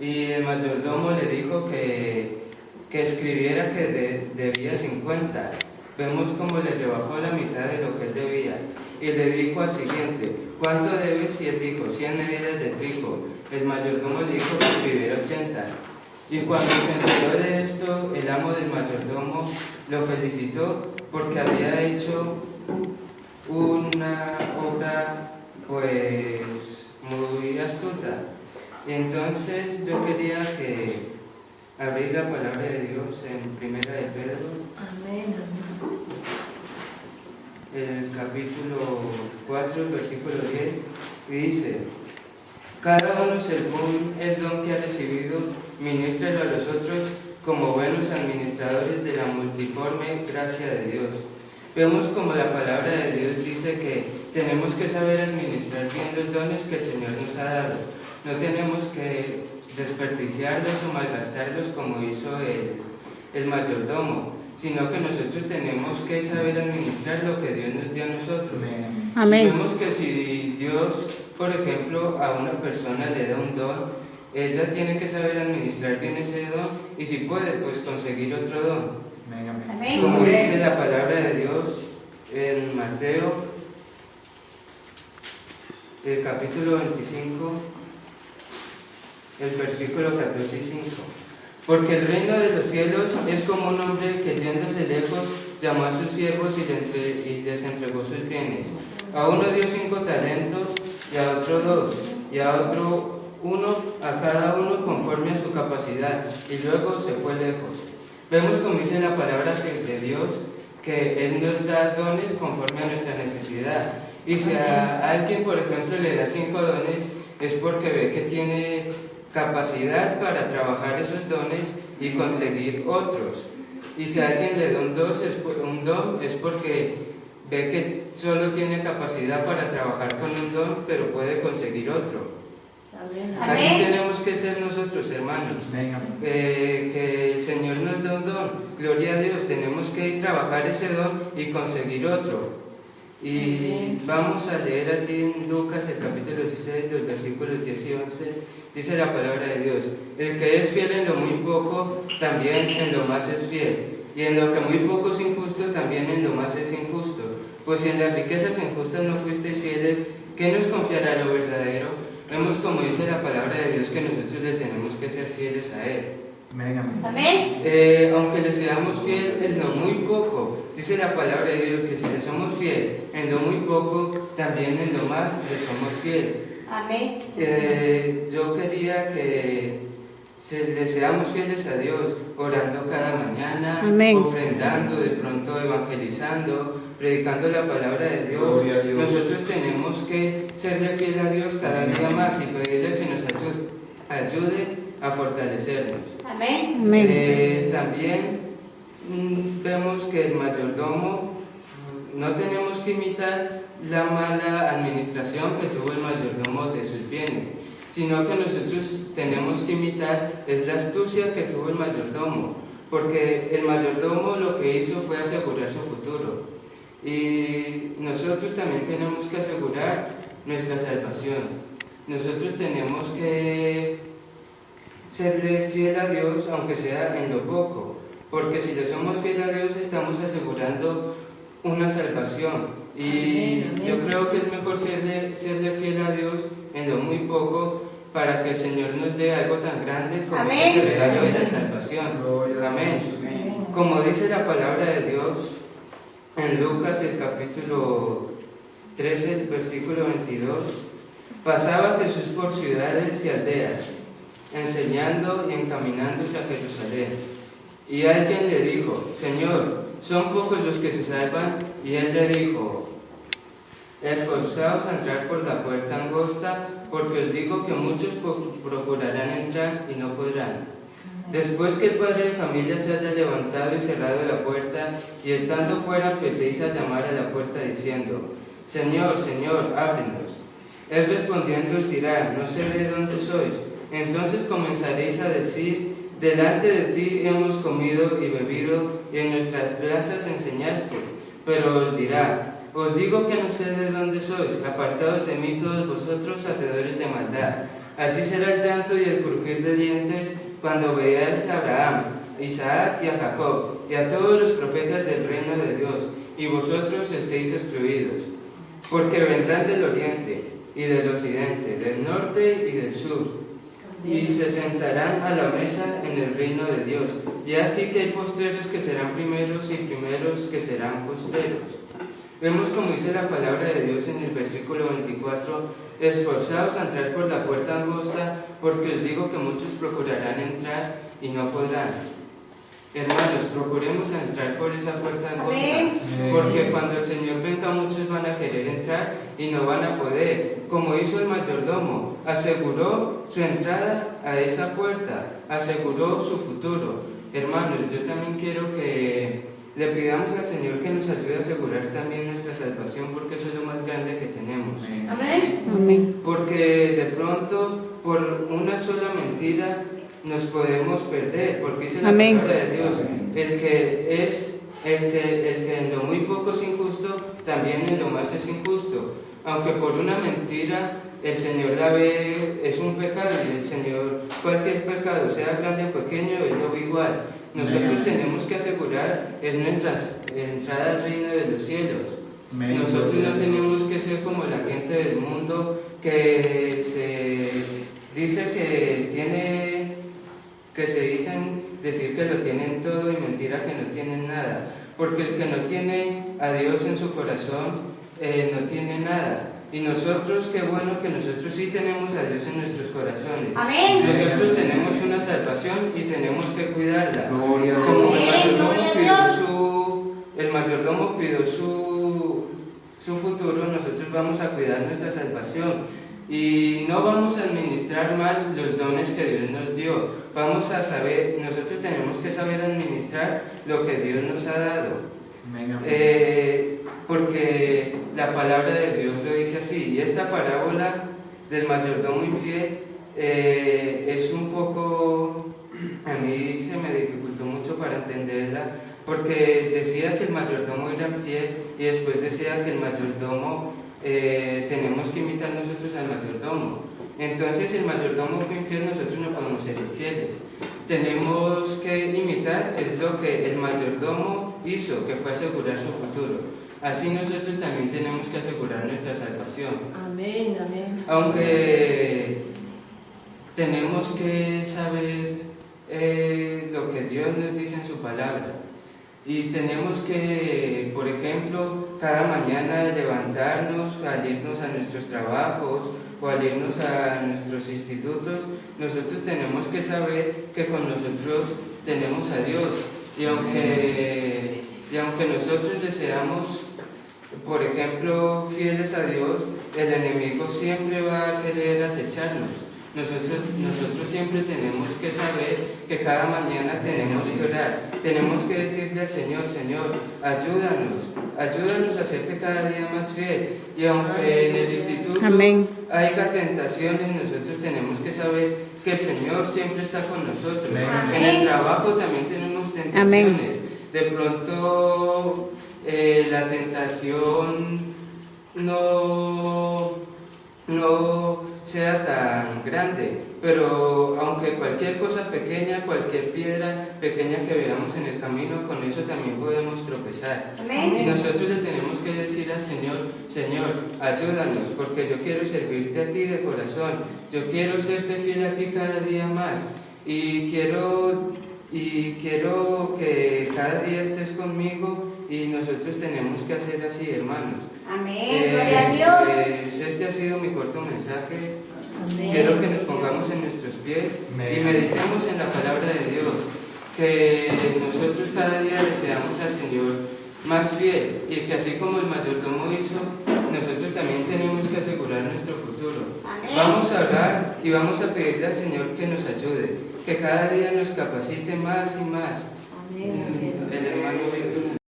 Y el mayordomo le dijo que escribiera que debía 50. Vemos cómo le rebajó la mitad de lo que él debía. Y le dijo al siguiente: ¿cuánto debes? Y él dijo: 100 medidas de trigo. El mayordomo le dijo que escribiera 80. Y cuando se enteró de esto, el amo del mayordomo lo felicitó porque había hecho una obra pues muy astuta. Y entonces yo quería abrir la palabra de Dios en Primera de Pedro. Amén. El capítulo 4, versículo 10, y dice: cada uno según el don que ha recibido, ministrelo a los otros como buenos administradores de la multiforme gracia de Dios. Vemos como la palabra de Dios dice que tenemos que saber administrar bien los dones que el Señor nos ha dado. No tenemos que desperdiciarlos o malgastarlos como hizo el mayordomo, sino que nosotros tenemos que saber administrar lo que Dios nos dio a nosotros. Amén. Vemos que si Dios, por ejemplo, a una persona le da un don, ella tiene que saber administrar bien ese don y si puede, pues conseguir otro don. Amén. Como dice la palabra de Dios en Mateo, el capítulo 25, el versículo 14 y 5. Porque el reino de los cielos es como un hombre que yéndose lejos llamó a sus siervos y les entregó sus bienes. A uno dio 5 talentos, y a otro 2, y a otro 1, a cada uno conforme a su capacidad, y luego se fue lejos. Vemos como dice la palabra de Dios, que Él nos da dones conforme a nuestra necesidad. Y si a alguien, por ejemplo, le da 5 dones, es porque ve que tiene capacidad para trabajar esos dones y conseguir otros. Y si a alguien le da un don, es porque ve que solo tiene capacidad para trabajar con un don, pero puede conseguir otro. Así tenemos que ser nosotros, hermanos. Que el Señor nos da un don, gloria a Dios, tenemos que trabajar ese don y conseguir otro. Y vamos a leer allí en Lucas el capítulo 16, los versículos 10 y 11. Dice la palabra de Dios: el que es fiel en lo muy poco, también en lo más es fiel. Y en lo que muy poco es injusto, también en lo más es injusto. Pues si en las riquezas injustas no fuisteis fieles, ¿qué nos confiará lo verdadero? Vemos como dice la palabra de Dios que nosotros le tenemos que ser fieles a Él. Amén. Aunque le seamos fieles en lo muy poco, dice la palabra de Dios que si le somos fieles en lo muy poco, también en lo más le somos fieles. Amén. Yo quería que le seamos fieles a Dios, orando cada mañana, Amén. ofrendando, de pronto evangelizando, predicando la palabra de Dios. Nosotros tenemos que serle fiel a Dios cada día más y pedirle que nos ayude a fortalecernos. Amén. Amén. También vemos que el mayordomo, no tenemos que imitar la mala administración que tuvo el mayordomo de sus bienes, sino que nosotros tenemos que imitar es la astucia que tuvo el mayordomo, porque el mayordomo lo que hizo fue asegurar su futuro, y nosotros también tenemos que asegurar nuestra salvación. Nosotros tenemos que serle fiel a Dios, aunque sea en lo poco, porque si le somos fiel a Dios estamos asegurando una salvación. Y yo creo que es mejor serle fiel a Dios en lo muy poco para que el Señor nos dé algo tan grande como ese regalo de la salvación. Amén. Como dice la palabra de Dios en Lucas el capítulo 13, el versículo 22, pasaba Jesús por ciudades y aldeas, enseñando y encaminándose a Jerusalén. Y alguien le dijo: Señor, ¿son pocos los que se salvan? Y él le dijo: esforzaos a entrar por la puerta angosta, porque os digo que muchos procurarán entrar y no podrán. Después que el padre de familia se haya levantado y cerrado la puerta, y estando fuera empecéis a llamar a la puerta diciendo: Señor, Señor, ábrenos. Él respondiendo os dirá: no sé de dónde sois. Entonces comenzaréis a decir: delante de ti hemos comido y bebido, y en nuestras plazas enseñaste. Pero os dirá: os digo que no sé de dónde sois, apartados de mí todos vosotros, hacedores de maldad. Allí será el llanto y el crujir de dientes cuando veáis a Abraham, a Isaac y a Jacob, y a todos los profetas del reino de Dios, y vosotros estéis excluidos. Porque vendrán del oriente y del occidente, del norte y del sur, y se sentarán a la mesa en el reino de Dios. Y aquí que hay postreros que serán primeros y primeros que serán postreros. Vemos como dice la palabra de Dios en el versículo 24: esforzaos a entrar por la puerta angosta, porque os digo que muchos procurarán entrar y no podrán. Hermanos, procuremos entrar por esa puerta angosta, porque cuando el Señor venga muchos van a querer entrar y no van a poder, como hizo el mayordomo, aseguró su entrada a esa puerta, aseguró su futuro. Hermanos, yo también quiero que le pidamos al Señor que nos ayude a asegurar también nuestra salvación, porque eso es lo más grande que tenemos. Amén. Amén. Porque de pronto, por una sola mentira, nos podemos perder, porque dice la Amén. palabra de Dios: el que en lo muy poco es injusto, también en lo más es injusto. Aunque por una mentira el Señor la ve, es un pecado, y el Señor, cualquier pecado, sea grande o pequeño, Él lo ve igual. Nosotros tenemos que asegurar es nuestra entrada al reino de los cielos. Nosotros no tenemos que ser como la gente del mundo que se dice que se dicen decir que lo tienen todo y mentira que no tienen nada. Porque el que no tiene a Dios en su corazón no tiene nada. Y nosotros, qué bueno que nosotros sí tenemos a Dios en nuestros corazones. Amén. Nosotros tenemos una salvación y tenemos que cuidarla. Gloria a Como Dios. el mayordomo cuidó su futuro, nosotros vamos a cuidar nuestra salvación. Y no vamos a administrar mal los dones que Dios nos dio. Vamos a saber, nosotros tenemos que saber administrar lo que Dios nos ha dado. Porque la palabra de Dios lo dice así. Y esta parábola del mayordomo infiel es un poco, a mí se me dificultó mucho para entenderla, porque decía que el mayordomo era infiel y después decía que el mayordomo tenemos que imitar nosotros al mayordomo. Entonces, el mayordomo fue infiel, nosotros no podemos ser infieles. Tenemos que imitar es lo que el mayordomo hizo, que fue asegurar su futuro. Así nosotros también tenemos que asegurar nuestra salvación. Amén, amén. Aunque tenemos que saber lo que Dios nos dice en su palabra. Y tenemos que, por ejemplo, cada mañana levantarnos, al irnos a nuestros trabajos o al irnos a nuestros institutos, nosotros tenemos que saber que con nosotros tenemos a Dios. Y aunque nosotros le seamos, por ejemplo, fieles a Dios, el enemigo siempre va a querer acecharnos. Nosotros siempre tenemos que saber que cada mañana tenemos que orar, tenemos que decirle al Señor: Señor, ayúdanos a hacerte cada día más fiel. Y aunque en el instituto haya tentaciones, nosotros tenemos que saber que el Señor siempre está con nosotros. Amén. En el trabajo también tenemos tentaciones. Amén. De pronto la tentación no sea tan grande, pero aunque cualquier cosa pequeña, cualquier piedra pequeña que veamos en el camino, con eso también podemos tropezar. Amén. Y nosotros le tenemos que decir al Señor: Señor, ayúdanos, porque yo quiero servirte a ti de corazón, yo quiero serte fiel a ti cada día más, y quiero que cada día estés conmigo. Y nosotros tenemos que hacer así, hermanos. Amén. Gloria a Dios. Este ha sido mi corto mensaje. Amén. Quiero que nos pongamos en nuestros pies y meditemos en la palabra de Dios, que nosotros cada día le seamos al Señor más fiel, y que así como el mayordomo hizo, nosotros también tenemos que asegurar nuestro futuro. Amén. Vamos a orar y vamos a pedirle al Señor que nos ayude, que cada día nos capacite más y más. Amén. El hermano Víctor